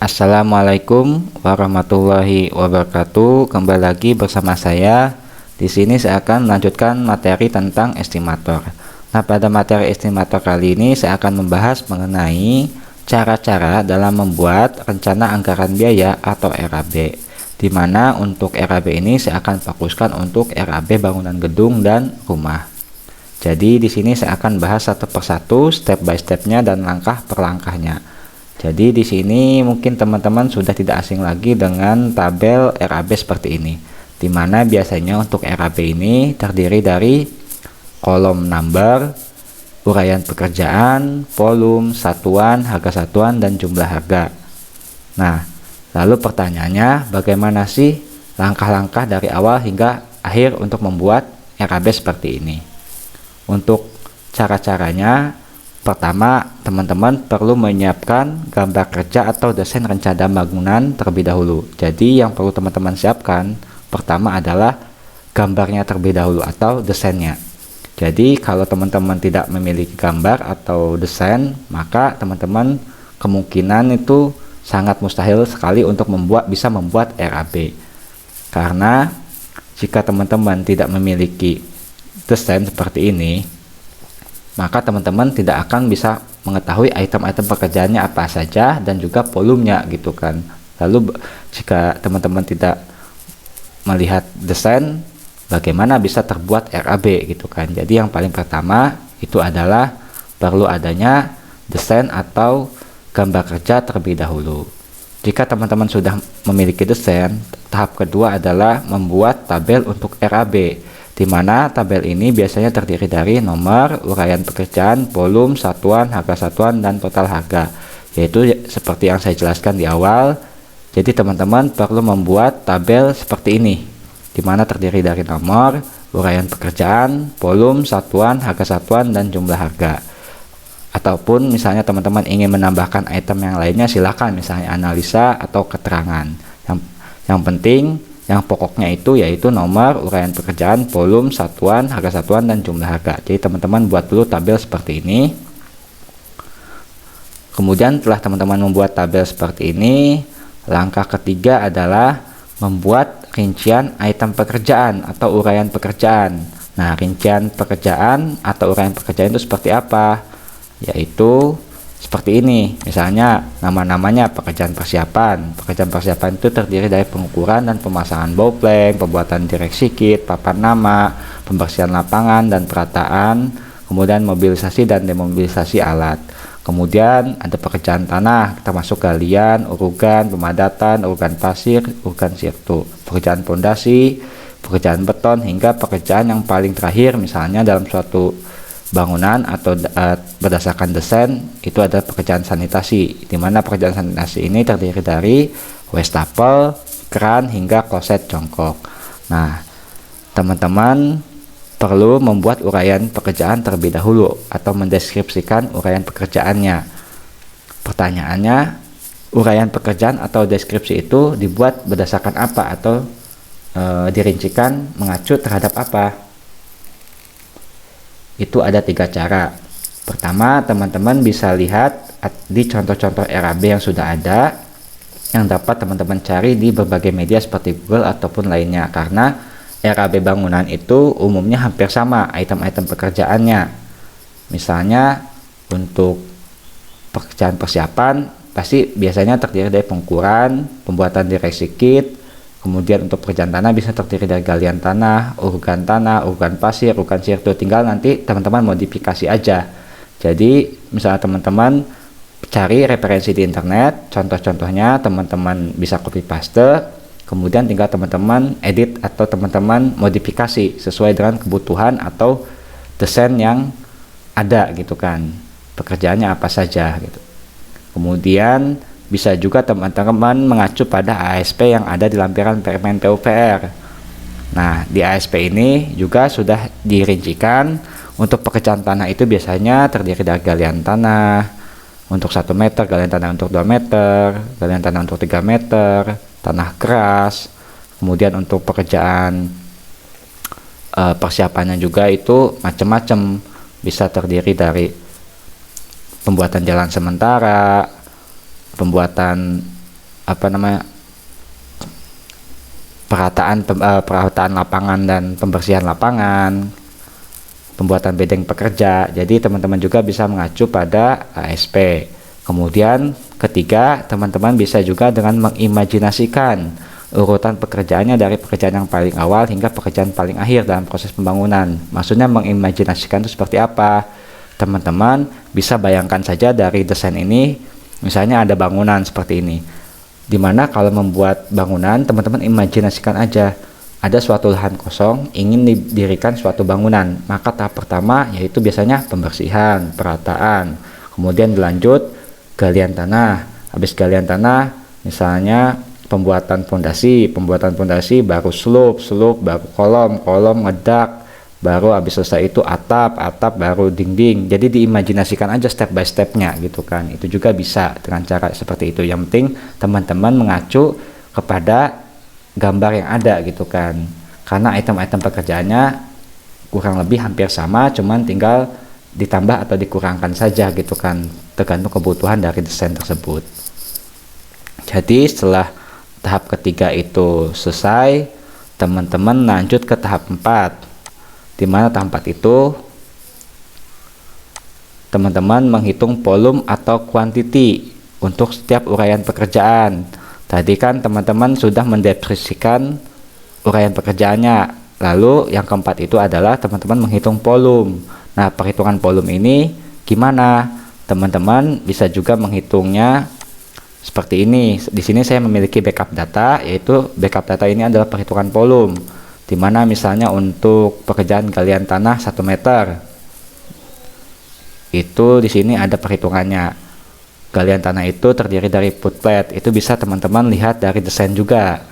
Assalamualaikum warahmatullahi wabarakatuh. Kembali lagi bersama saya. Di sini saya akan melanjutkan materi tentang estimator. Nah, pada materi estimator kali ini saya akan membahas mengenai cara-cara dalam membuat rencana anggaran biaya atau RAB. Di mana untuk RAB ini saya akan fokuskan untuk RAB bangunan gedung dan rumah. Jadi di sini saya akan bahas satu persatu, step by stepnya dan langkah per langkahnya. Jadi di sini mungkin teman-teman sudah tidak asing lagi dengan tabel RAB seperti ini, di mana biasanya untuk RAB ini terdiri dari kolom number, uraian pekerjaan, volume, satuan, harga satuan, dan jumlah harga. Nah, lalu pertanyaannya, bagaimana sih langkah-langkah dari awal hingga akhir untuk membuat RAB seperti ini? Untuk cara-caranya, pertama, teman-teman perlu menyiapkan gambar kerja atau desain rencana bangunan terlebih dahulu. Jadi yang perlu teman-teman siapkan pertama adalah gambarnya terlebih dahulu atau desainnya. Jadi kalau teman-teman tidak memiliki gambar atau desain, maka teman-teman kemungkinan itu sangat mustahil sekali untuk bisa membuat RAB. Karena jika teman-teman tidak memiliki desain seperti ini, maka teman-teman tidak akan bisa mengetahui item-item pekerjaannya apa saja dan juga volumenya gitu kan. Lalu jika teman-teman tidak melihat desain, bagaimana bisa terbuat RAB gitu kan. Jadi yang paling pertama itu adalah perlu adanya desain atau gambar kerja terlebih dahulu. Jika teman-teman sudah memiliki desain, tahap kedua adalah membuat tabel untuk RAB, di mana tabel ini biasanya terdiri dari nomor, uraian pekerjaan, volume, satuan, harga satuan, dan total harga. Yaitu seperti yang saya jelaskan di awal. Jadi teman-teman perlu membuat tabel seperti ini, di mana terdiri dari nomor, uraian pekerjaan, volume, satuan, harga satuan, dan jumlah harga. Ataupun misalnya teman-teman ingin menambahkan item yang lainnya, silakan, misalnya analisa atau keterangan. Yang penting, yang pokoknya itu yaitu nomor, uraian pekerjaan, volume, satuan, harga satuan, dan jumlah harga. Jadi teman-teman buat dulu tabel seperti ini. Kemudian setelah teman-teman membuat tabel seperti ini, langkah ketiga adalah membuat rincian item pekerjaan atau uraian pekerjaan. Nah, rincian pekerjaan atau uraian pekerjaan itu seperti apa? Yaitu seperti ini, misalnya nama-namanya pekerjaan persiapan. Pekerjaan persiapan itu terdiri dari pengukuran dan pemasangan bowplank, pembuatan direksi kit, papan nama, pembersihan lapangan dan perataan, kemudian mobilisasi dan demobilisasi alat. Kemudian ada pekerjaan tanah, termasuk galian, urugan, pemadatan, urugan pasir, urugan sirtu, pekerjaan pondasi, pekerjaan beton, hingga pekerjaan yang paling terakhir misalnya dalam suatu bangunan atau berdasarkan desain itu ada pekerjaan sanitasi, di mana pekerjaan sanitasi ini terdiri dari wastafel, keran, hingga kloset jongkok. Nah, teman-teman perlu membuat uraian pekerjaan terlebih dahulu atau mendeskripsikan uraian pekerjaannya. Pertanyaannya, uraian pekerjaan atau deskripsi itu dibuat berdasarkan apa atau dirincikan mengacu terhadap apa? Itu ada 3 cara. Pertama, teman-teman bisa lihat di contoh-contoh RAB yang sudah ada, yang dapat teman-teman cari di berbagai media seperti Google ataupun lainnya, karena RAB bangunan itu umumnya hampir sama item-item pekerjaannya. Misalnya untuk pekerjaan persiapan pasti biasanya terdiri dari pengukuran, pembuatan direksi kit. Kemudian untuk pekerjaan tanah bisa terdiri dari galian tanah, urugan pasir, urugan sirtu. Tinggal nanti teman-teman modifikasi aja. Jadi misalnya teman-teman cari referensi di internet, contoh-contohnya teman-teman bisa copy paste, kemudian tinggal teman-teman edit atau teman-teman modifikasi sesuai dengan kebutuhan atau desain yang ada gitu kan. Pekerjaannya apa saja gitu. Kemudian bisa juga teman-teman mengacu pada ASP yang ada di lampiran Permen PUPR. Nah, di ASP ini juga sudah dirincikan untuk pekerjaan tanah itu biasanya terdiri dari galian tanah untuk 1 meter, galian tanah untuk 2 meter, galian tanah untuk 3 meter, tanah keras. Kemudian untuk pekerjaan persiapannya juga itu macam-macam, bisa terdiri dari pembuatan jalan sementara, pembuatan apa namanya, perataan lapangan dan pembersihan lapangan, pembuatan bedeng pekerja. Jadi teman-teman juga bisa mengacu pada ASP. Kemudian ketiga, teman-teman bisa juga dengan mengimajinasikan urutan pekerjaannya dari pekerjaan yang paling awal hingga pekerjaan paling akhir dalam proses pembangunan. Maksudnya mengimajinasikan itu seperti apa? Teman-teman bisa bayangkan saja dari desain ini, misalnya ada bangunan seperti ini, dimana kalau membuat bangunan, teman-teman imajinasikan aja ada suatu lahan kosong ingin didirikan suatu bangunan. Maka tahap pertama yaitu biasanya pembersihan, perataan, kemudian dilanjut galian tanah. Habis galian tanah misalnya pembuatan fondasi baru slope, baru kolom ngedak, baru habis selesai itu atap, baru dinding. Jadi diimajinasikan aja step by stepnya gitu kan. Itu juga bisa dengan cara seperti itu. Yang penting teman-teman mengacu kepada gambar yang ada gitu kan, karena item-item pekerjaannya kurang lebih hampir sama, cuman tinggal ditambah atau dikurangkan saja gitu kan, tergantung kebutuhan dari desain tersebut. Jadi setelah tahap ketiga itu selesai, teman-teman lanjut ke tahap 4, dimana tahap 4 itu teman-teman menghitung volume atau quantity untuk setiap uraian pekerjaan. Tadi kan teman-teman sudah mendeskripsikan uraian pekerjaannya. Lalu yang keempat itu adalah teman-teman menghitung volume. Nah, perhitungan volume ini gimana? Teman-teman bisa juga menghitungnya seperti ini. Di sini saya memiliki backup data, yaitu backup data ini adalah perhitungan volume. Dimana misalnya untuk pekerjaan galian tanah 1 meter, itu di sini ada perhitungannya. Galian tanah itu terdiri dari footplate. Itu bisa teman-teman lihat dari desain juga.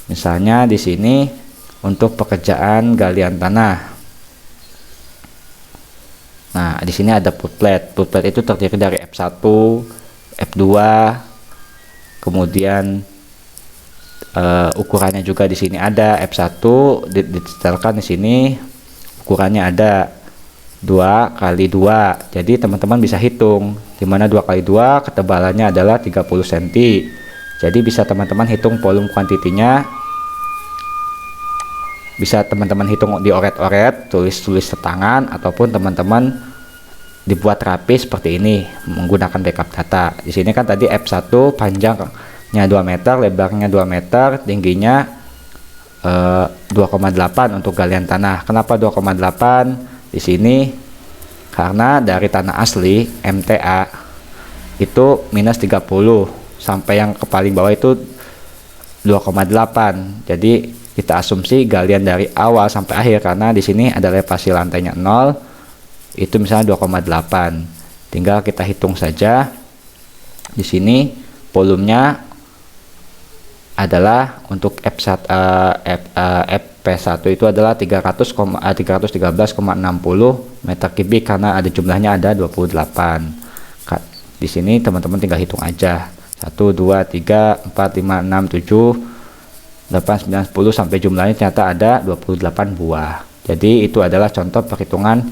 Misalnya di sini untuk pekerjaan galian tanah. Nah, di sini ada footplate. Footplate itu terdiri dari F1, F2, kemudian ukurannya juga di sini ada F1 disetelkan di sini, ukurannya ada 2 kali 2. Jadi teman-teman bisa hitung, dimana 2 kali 2 ketebalannya adalah 30 cm. Jadi bisa teman-teman hitung volume kuantitinya, bisa teman-teman hitung di oret-oret, tulis tangan, ataupun teman-teman dibuat rapi seperti ini menggunakan backup data. Di sini kan tadi F1 panjangnya 2 meter, lebarnya 2 meter, tingginya 2,8 untuk galian tanah. Kenapa 2,8? Di sini karena dari tanah asli MTA itu minus 30 sampai yang ke paling bawah itu 2,8. Jadi kita asumsi galian dari awal sampai akhir, karena di sini ada elevasi lantainya 0, itu misalnya 2,8. Tinggal kita hitung saja. Di sini volumenya adalah untuk FP1 itu adalah 313,60 meter kubik, karena ada jumlahnya ada 28. Di sini teman-teman tinggal hitung aja. 1, 2, 3, 4, 5, 6, 7, 8, 9, 10 sampai jumlahnya ternyata ada 28 buah. Jadi itu adalah contoh perhitungan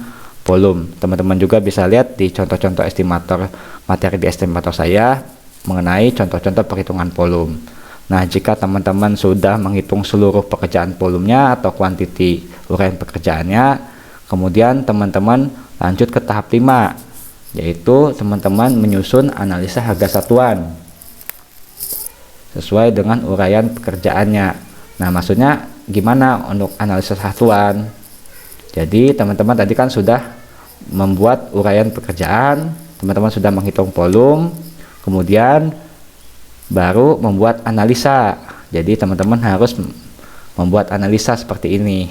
volume. Teman-teman juga bisa lihat di contoh-contoh estimator materi di estimator saya mengenai contoh-contoh perhitungan volume. Nah, jika teman-teman sudah menghitung seluruh pekerjaan volumenya atau kuantiti uraian pekerjaannya, kemudian teman-teman lanjut ke tahap 5, yaitu teman-teman menyusun analisa harga satuan sesuai dengan uraian pekerjaannya. Nah, maksudnya gimana untuk analisa satuan? Jadi teman-teman tadi kan sudah membuat uraian pekerjaan, teman-teman sudah menghitung volume, kemudian baru membuat analisa. Jadi teman-teman harus membuat analisa seperti ini.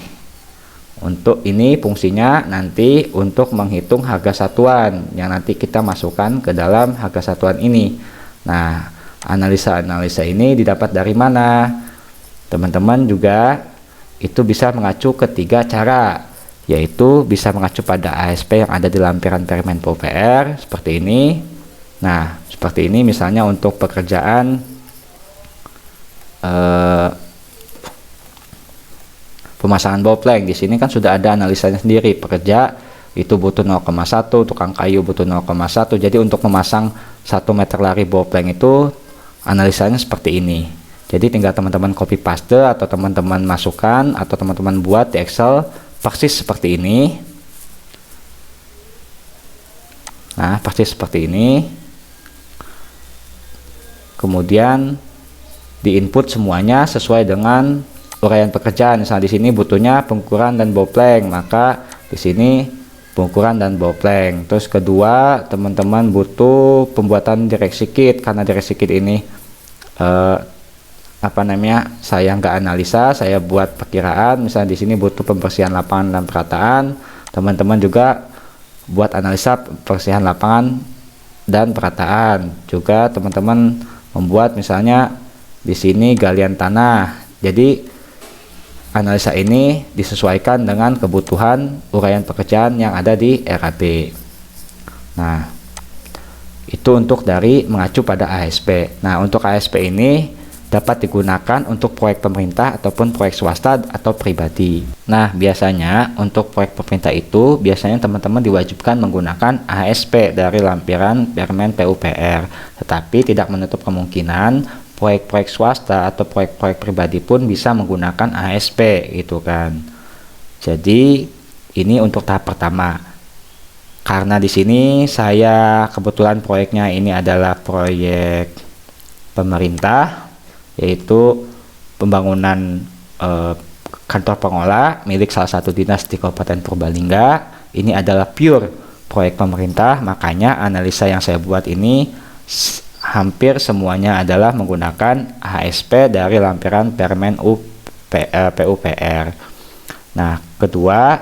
Untuk ini fungsinya nanti untuk menghitung harga satuan yang nanti kita masukkan ke dalam harga satuan ini. Nah, analisa-analisa ini didapat dari mana? Teman-teman juga itu bisa mengacu ke 3 cara, yaitu bisa mengacu pada ASP yang ada di lampiran Permenpo PR seperti ini. Nah, seperti ini misalnya untuk pekerjaan pemasangan boplank. Di sini kan sudah ada analisanya sendiri. Pekerja itu butuh 0,1, tukang kayu butuh 0,1. Jadi untuk memasang 1 meter lari boplank itu analisanya seperti ini. Jadi tinggal teman-teman copy paste atau teman-teman masukkan atau teman-teman buat di Excel persis seperti ini. Nah, persis seperti ini. Kemudian di input semuanya sesuai dengan uraian pekerjaan. Misalnya di sini butuhnya pengukuran dan boplang, maka di sini pengukuran dan boplang. Terus kedua, teman-teman butuh pembuatan direksi kit, karena direksi kit ini saya nggak analisa, saya buat perkiraan. Misalnya di sini butuh pembersihan lapangan dan perataan, teman-teman juga buat analisa pembersihan lapangan dan perataan. Juga teman-teman membuat misalnya di sini galian tanah. Jadi analisa ini disesuaikan dengan kebutuhan uraian pekerjaan yang ada di RAB. Nah, itu untuk dari mengacu pada ASP. Nah, untuk ASP ini dapat digunakan untuk proyek pemerintah ataupun proyek swasta atau pribadi. Nah, biasanya untuk proyek pemerintah itu biasanya teman-teman diwajibkan menggunakan ASP dari lampiran Permen PUPR. Tetapi tidak menutup kemungkinan proyek-proyek swasta atau proyek-proyek pribadi pun bisa menggunakan ASP gitu kan. Jadi ini untuk tahap pertama. Karena di sini saya kebetulan proyeknya ini adalah proyek pemerintah, yaitu pembangunan kantor pengolah milik salah satu dinas di Kabupaten Purbalingga. Ini adalah pure proyek pemerintah, makanya analisa yang saya buat ini hampir semuanya adalah menggunakan ASP dari lampiran Permen PUPR. Nah, kedua,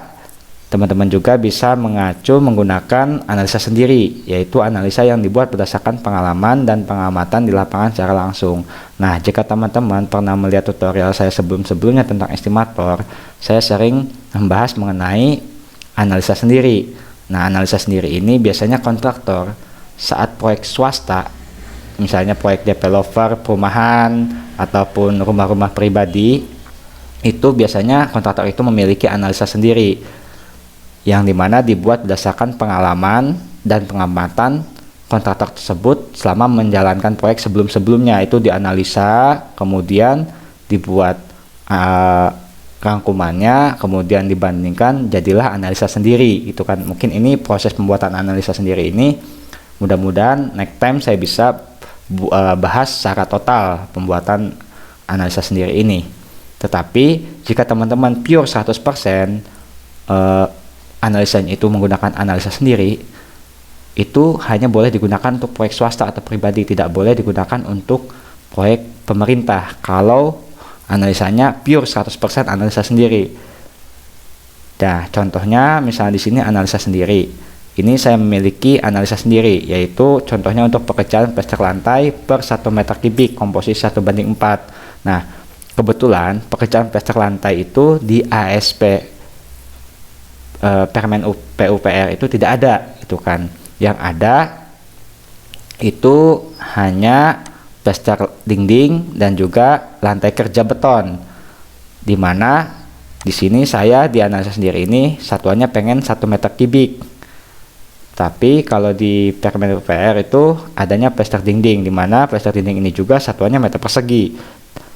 teman-teman juga bisa mengacu menggunakan analisa sendiri, yaitu analisa yang dibuat berdasarkan pengalaman dan pengamatan di lapangan secara langsung. Nah, jika teman-teman pernah melihat tutorial saya sebelum-sebelumnya tentang estimator, saya sering membahas mengenai analisa sendiri. Nah, analisa sendiri ini biasanya kontraktor saat proyek swasta, misalnya proyek developer perumahan ataupun rumah-rumah pribadi, itu biasanya kontraktor itu memiliki analisa sendiri yang dimana dibuat berdasarkan pengalaman dan pengamatan kontraktor tersebut selama menjalankan proyek sebelum-sebelumnya. Itu dianalisa, kemudian dibuat rangkumannya, kemudian dibandingkan, jadilah analisa sendiri. Itu kan mungkin ini proses pembuatan analisa sendiri ini. Mudah-mudahan next time saya bisa bahas secara total pembuatan analisa sendiri ini. Tetapi jika teman-teman pure 100% analisanya itu menggunakan analisa sendiri, itu hanya boleh digunakan untuk proyek swasta atau pribadi, tidak boleh digunakan untuk proyek pemerintah kalau analisanya pure 100% analisa sendiri. Nah, contohnya misalnya di sini analisa sendiri. Ini saya memiliki analisa sendiri, yaitu contohnya untuk pekerjaan plester lantai per 1 meter kubik komposisi 1:4. Nah, kebetulan pekerjaan plester lantai itu di ASP Permen PUPR itu tidak ada, itu kan. Yang ada itu hanya plester dinding dan juga lantai kerja beton, dimana di sini saya di analisa sendiri ini satuannya pengen 1 meter kubik. Tapi kalau di Permen PUPR itu adanya plester dinding, dimana plester dinding ini juga satuannya meter persegi.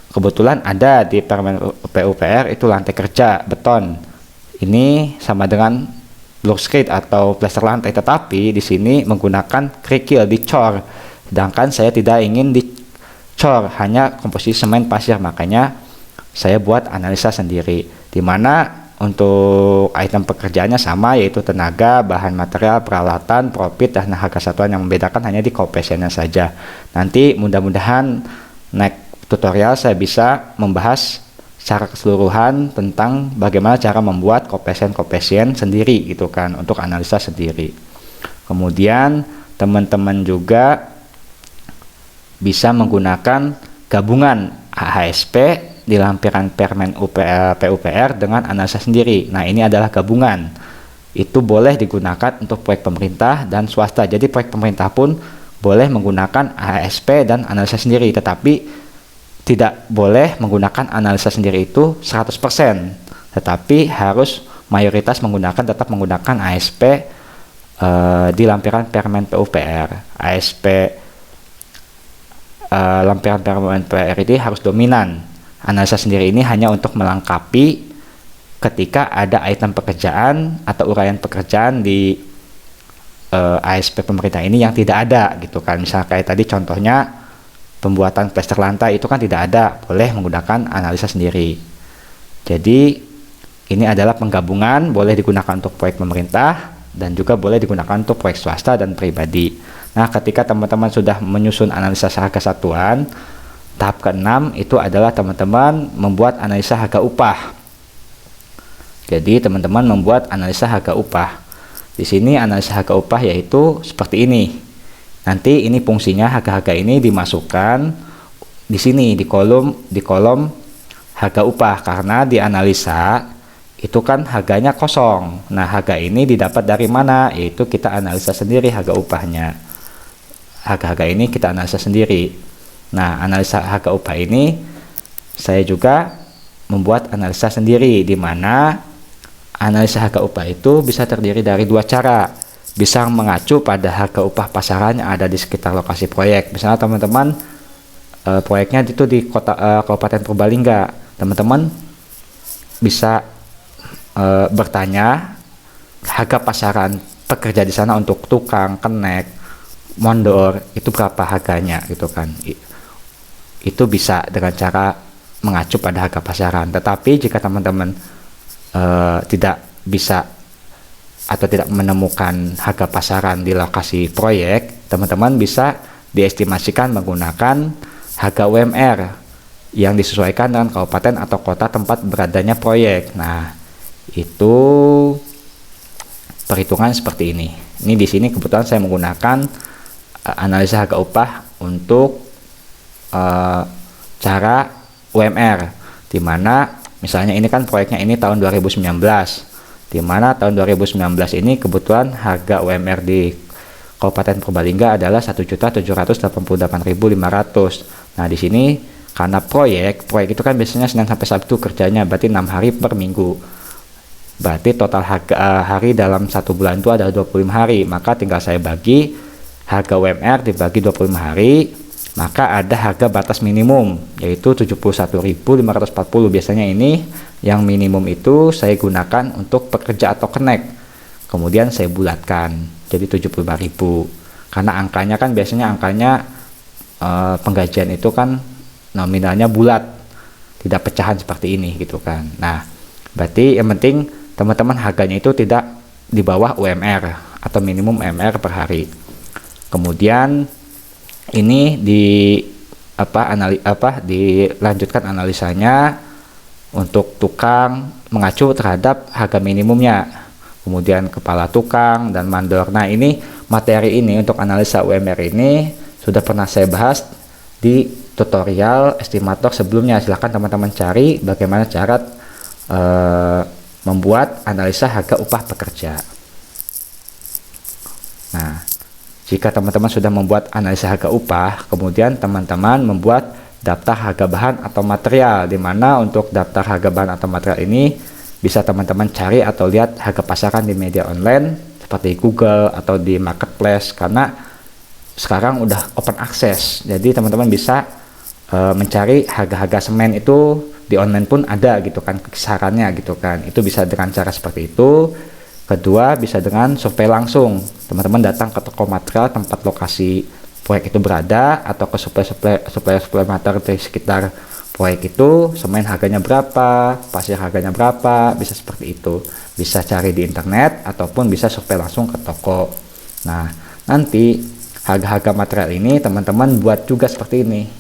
Kebetulan ada di Permen PUPR itu lantai kerja beton. Ini sama dengan block screed atau plester lantai, tetapi di sini menggunakan kerikil, dicor. Sedangkan saya tidak ingin dicor, hanya komposisi semen pasir, makanya saya buat analisa sendiri. Dimana untuk item pekerjaannya sama, yaitu tenaga, bahan material, peralatan, profit, dan harga satuan. Yang membedakan hanya di koefisiennya saja. Nanti mudah-mudahan next tutorial saya bisa membahas secara keseluruhan tentang bagaimana cara membuat koefisien sendiri gitu kan, untuk analisa sendiri. Kemudian teman-teman juga bisa menggunakan gabungan ASP di lampiran Permen PUPR dengan analisa sendiri. Nah, ini adalah gabungan. Itu boleh digunakan untuk proyek pemerintah dan swasta. Jadi proyek pemerintah pun boleh menggunakan ASP dan analisa sendiri, tetapi tidak boleh menggunakan analisa sendiri itu 100%, tetapi harus mayoritas tetap menggunakan ASP di lampiran Permen PUPR. ASP lampiran feromon ini harus dominan. Analisa sendiri ini hanya untuk melengkapi ketika ada item pekerjaan atau uraian pekerjaan di ASP pemerintah ini yang tidak ada gitu kan. Misalnya kayak tadi contohnya pembuatan plester lantai itu kan tidak ada, boleh menggunakan analisa sendiri. Jadi ini adalah penggabungan, boleh digunakan untuk proyek pemerintah dan juga boleh digunakan untuk proyek swasta dan pribadi. Nah, ketika teman-teman sudah menyusun analisa harga satuan, tahap ke-6 itu adalah teman-teman membuat analisa harga upah. Jadi teman-teman membuat analisa harga upah. Di sini analisa harga upah yaitu seperti ini. Nanti ini fungsinya harga-harga ini dimasukkan di sini di kolom harga upah, karena di analisa itu kan harganya kosong. Nah, harga ini didapat dari mana? Yaitu kita analisa sendiri harga upahnya. Harga-harga ini kita analisa sendiri. Nah, analisa harga upah ini saya juga membuat analisa sendiri, di mana analisa harga upah itu bisa terdiri dari dua cara. Bisa mengacu pada harga upah pasaran yang ada di sekitar lokasi proyek. Misalnya teman-teman proyeknya itu di Kabupaten Purbalingga, teman-teman bisa bertanya harga pasaran pekerja di sana untuk tukang, kenek, mondor itu berapa harganya gitu kan. Itu bisa dengan cara mengacu pada harga pasaran. Tetapi jika teman-teman tidak bisa atau tidak menemukan harga pasaran di lokasi proyek, teman-teman bisa diestimasikan menggunakan harga UMR yang disesuaikan dengan kabupaten atau kota tempat beradanya proyek. Nah, itu perhitungan seperti ini. Ini di sini kebetulan saya menggunakan analisa harga upah untuk cara UMR, di mana misalnya ini kan proyeknya ini tahun 2019, di mana tahun 2019 ini kebetulan harga UMR di Kabupaten Purbalingga adalah 1.788.500. Nah, di sini karena proyek itu kan biasanya Senin sampai Sabtu kerjanya, berarti 6 hari per minggu. Berarti total harga hari dalam satu bulan itu adalah 25 hari. Maka tinggal saya bagi harga UMR dibagi 25 hari, maka ada harga batas minimum yaitu 71.540. Biasanya ini yang minimum itu saya gunakan untuk pekerja atau kenek, kemudian saya bulatkan jadi 75.000, karena angkanya kan biasanya penggajian itu kan nominalnya bulat, tidak pecahan seperti ini gitu kan. Nah, berarti yang penting teman-teman harganya itu tidak di bawah UMR atau minimum UMR per hari. Kemudian ini dilanjutkan analisanya untuk tukang mengacu terhadap harga minimumnya, kemudian kepala tukang dan mandor. Nah, ini materi ini untuk analisa UMR ini sudah pernah saya bahas di tutorial estimator sebelumnya. Silahkan teman-teman cari bagaimana cara membuat analisa harga upah pekerja. Nah, jika teman-teman sudah membuat analisa harga upah, kemudian teman-teman membuat daftar harga bahan atau material, di mana untuk daftar harga bahan atau material ini bisa teman-teman cari atau lihat harga pasaran di media online seperti Google atau di marketplace, karena sekarang udah open access. Jadi teman-teman bisa mencari harga-harga semen itu di online pun ada gitu kan, kisarannya gitu kan. Itu bisa dengan cara seperti itu. Kedua, bisa dengan survei langsung. Teman-teman datang ke toko material tempat lokasi proyek itu berada, atau ke supplier material di sekitar proyek itu, semen harganya berapa, pasir harganya berapa, bisa seperti itu. Bisa cari di internet ataupun bisa survei langsung ke toko. Nah, nanti harga-harga material ini teman-teman buat juga seperti ini.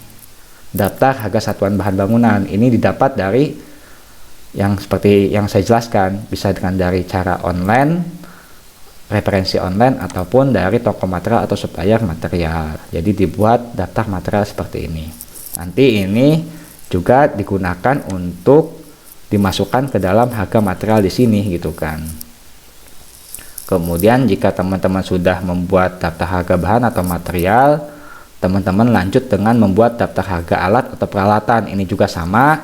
Daftar harga satuan bahan bangunan ini didapat dari yang seperti yang saya jelaskan, bisa dengan dari cara online, referensi online, ataupun dari toko material atau supplier material. Jadi dibuat daftar material seperti ini. Nanti ini juga digunakan untuk dimasukkan ke dalam harga material di sini gitu kan. Kemudian jika teman-teman sudah membuat daftar harga bahan atau material, teman-teman lanjut dengan membuat daftar harga alat atau peralatan. Ini juga sama,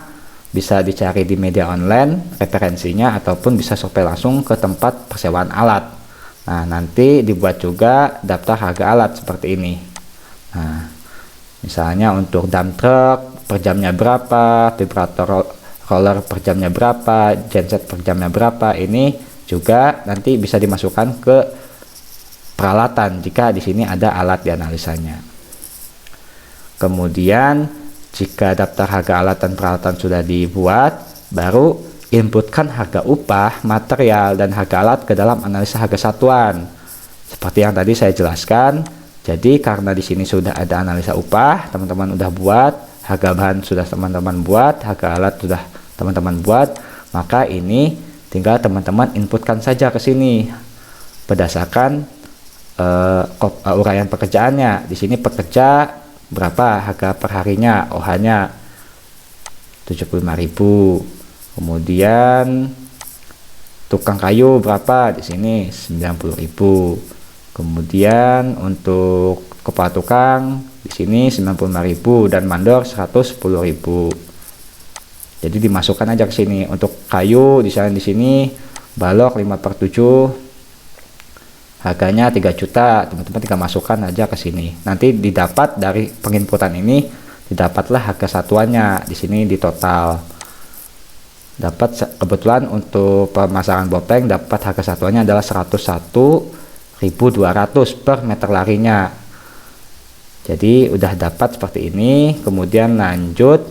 bisa dicari di media online referensinya, ataupun bisa survei langsung ke tempat persewaan alat. Nah, nanti dibuat juga daftar harga alat seperti ini. Nah, Misalnya untuk dump truck per jamnya berapa, vibrator roller per jamnya berapa, genset per jamnya berapa. Ini juga nanti bisa dimasukkan ke peralatan jika di sini ada alat dianalisanya. Kemudian jika daftar harga alat dan peralatan sudah dibuat, baru inputkan harga upah, material, dan harga alat ke dalam analisa harga satuan. Seperti yang tadi saya jelaskan. Jadi karena di sini sudah ada analisa upah, teman-teman udah buat, harga bahan sudah teman-teman buat, harga alat sudah teman-teman buat, maka ini tinggal teman-teman inputkan saja ke sini berdasarkan uraian pekerjaannya. Di sini pekerja berapa harga per harinya, OH-nya 75.000. Kemudian tukang kayu berapa, di sini 90.000. Kemudian untuk kepala tukang di sini 95.000 dan mandor 110.000. Jadi dimasukkan aja ke sini. Untuk kayu di sini balok 5/7 harganya 3 juta. Teman-teman tinggal masukkan aja ke sini. Nanti didapat dari penginputan ini didapatlah harga satuannya. Di sini di total. Dapat kebetulan untuk pemasangan bopeng dapat harga satuannya adalah 101.200 per meter larinya. Jadi udah dapat seperti ini. Kemudian lanjut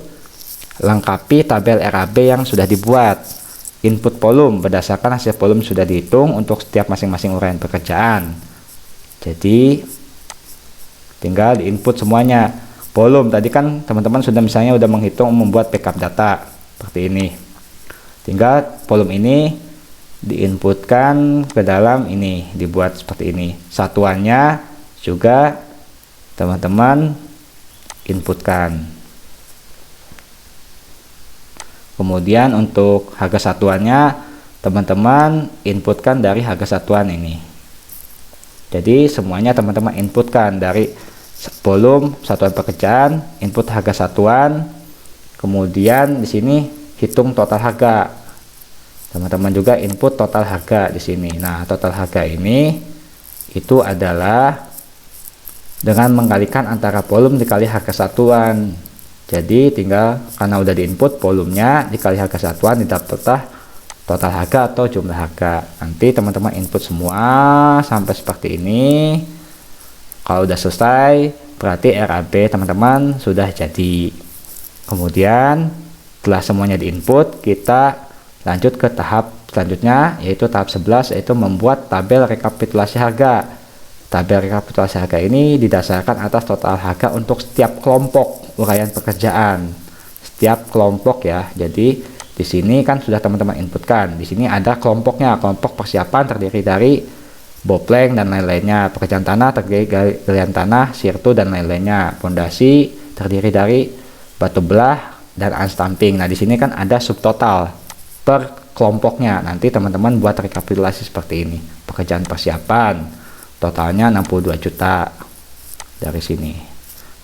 lengkapi tabel RAB yang sudah dibuat. Input volume berdasarkan hasil volume sudah dihitung untuk setiap masing-masing uraian pekerjaan. Jadi tinggal diinput semuanya. Volume tadi kan teman-teman sudah misalnya udah menghitung membuat backup data seperti ini. Tinggal volume ini diinputkan ke dalam ini, dibuat seperti ini. Satuannya juga teman-teman inputkan. Kemudian untuk harga satuannya teman-teman inputkan dari harga satuan ini. Jadi semuanya teman-teman inputkan dari volume satuan pekerjaan, input harga satuan, kemudian di sini hitung total harga. Teman-teman juga input total harga di sini. Nah, total harga ini itu adalah dengan mengkalikan antara volume dikali harga satuan. Jadi tinggal karena udah diinput volumenya dikali harga satuan didapatlah total harga atau jumlah harga. Nanti teman-teman input semua sampai seperti ini. Kalau udah selesai berarti RAB teman-teman sudah jadi. Kemudian setelah semuanya diinput, kita lanjut ke tahap selanjutnya, yaitu tahap 11, yaitu membuat tabel rekapitulasi harga. Tabel rekapitulasi harga ini didasarkan atas total harga untuk setiap kelompok uraian pekerjaan. Setiap kelompok ya. Jadi di sini kan sudah teman-teman inputkan. Di sini ada kelompoknya. Kelompok persiapan terdiri dari bopleng dan lain-lainnya. Pekerjaan tanah terdiri dari galian tanah, sirtu dan lain-lainnya. Pondasi terdiri dari batu belah dan unstamping. Nah, di sini kan ada subtotal per kelompoknya. Nanti teman-teman buat rekapitulasi seperti ini. Pekerjaan persiapan totalnya 62 juta dari sini.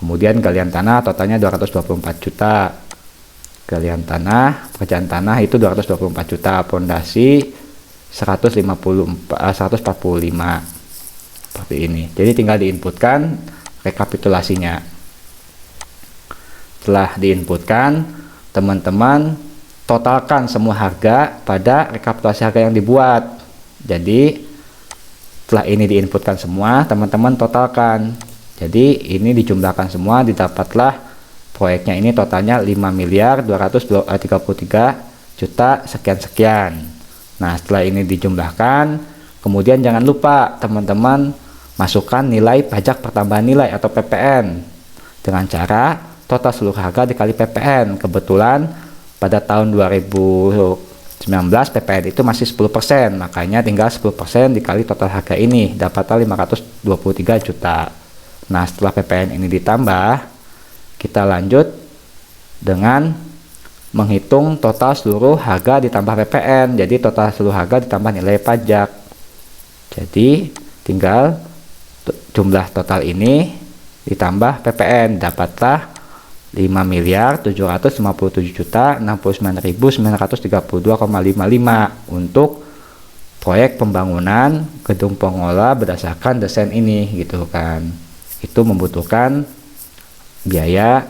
Kemudian galian tanah totalnya 224 juta. Galian tanah, pekerjaan tanah itu 224 juta. Pondasi 145 seperti ini. Jadi tinggal diinputkan rekapitulasinya. Setelah diinputkan, teman-teman totalkan semua harga pada rekapitulasi harga yang dibuat. Jadi setelah ini diinputkan semua, teman-teman totalkan. Jadi ini dijumlahkan semua, didapatlah proyeknya ini totalnya 5.233 juta sekian-sekian. Nah, setelah ini dijumlahkan, kemudian jangan lupa teman-teman masukkan nilai pajak pertambahan nilai atau PPN dengan cara total seluruh harga dikali PPN. Kebetulan pada tahun 2019 PPN itu masih 10%, makanya tinggal 10% dikali total harga ini dapatlah 523 juta. Nah, setelah PPN ini ditambah, kita lanjut dengan menghitung total seluruh harga ditambah PPN. Jadi total seluruh harga ditambah nilai pajak. Jadi tinggal jumlah total ini ditambah PPN, dapatlah 5.767.069.932,55 untuk proyek pembangunan gedung pengelola berdasarkan desain ini gitu kan. Itu membutuhkan biaya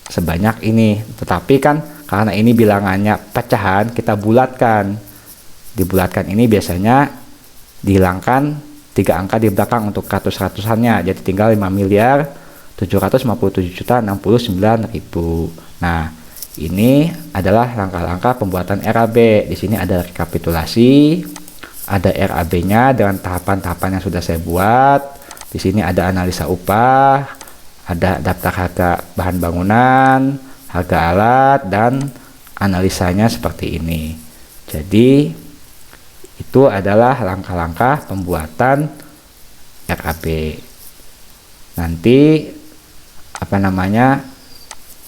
sebanyak ini. Tetapi kan karena ini bilangannya pecahan, kita bulatkan. Dibulatkan ini biasanya dihilangkan 3 angka di belakang untuk ratus-ratusannya, jadi tinggal 5.757.069.000. Nah, ini adalah langkah-langkah pembuatan RAB. Di sini ada rekapitulasi, ada RAB-nya dengan tahapan-tahapan yang sudah saya buat. Di sini ada analisa upah, ada daftar harga bahan bangunan, harga alat, dan analisanya seperti ini. Jadi itu adalah langkah-langkah pembuatan RAB. Nanti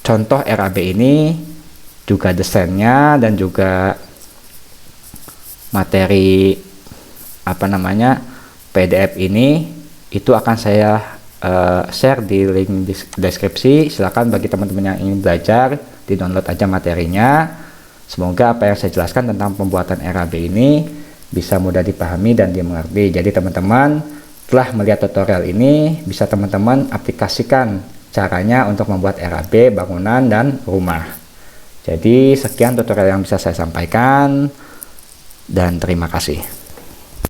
contoh RAB ini juga desainnya dan juga materi PDF ini itu akan saya share di link deskripsi. Silakan bagi teman-teman yang ingin belajar, di download aja materinya. Semoga apa yang saya jelaskan tentang pembuatan RAB ini bisa mudah dipahami dan dimengerti. Jadi teman-teman setelah melihat tutorial ini, bisa teman-teman aplikasikan caranya untuk membuat RAB bangunan dan rumah. Jadi sekian tutorial yang bisa saya sampaikan dan terima kasih.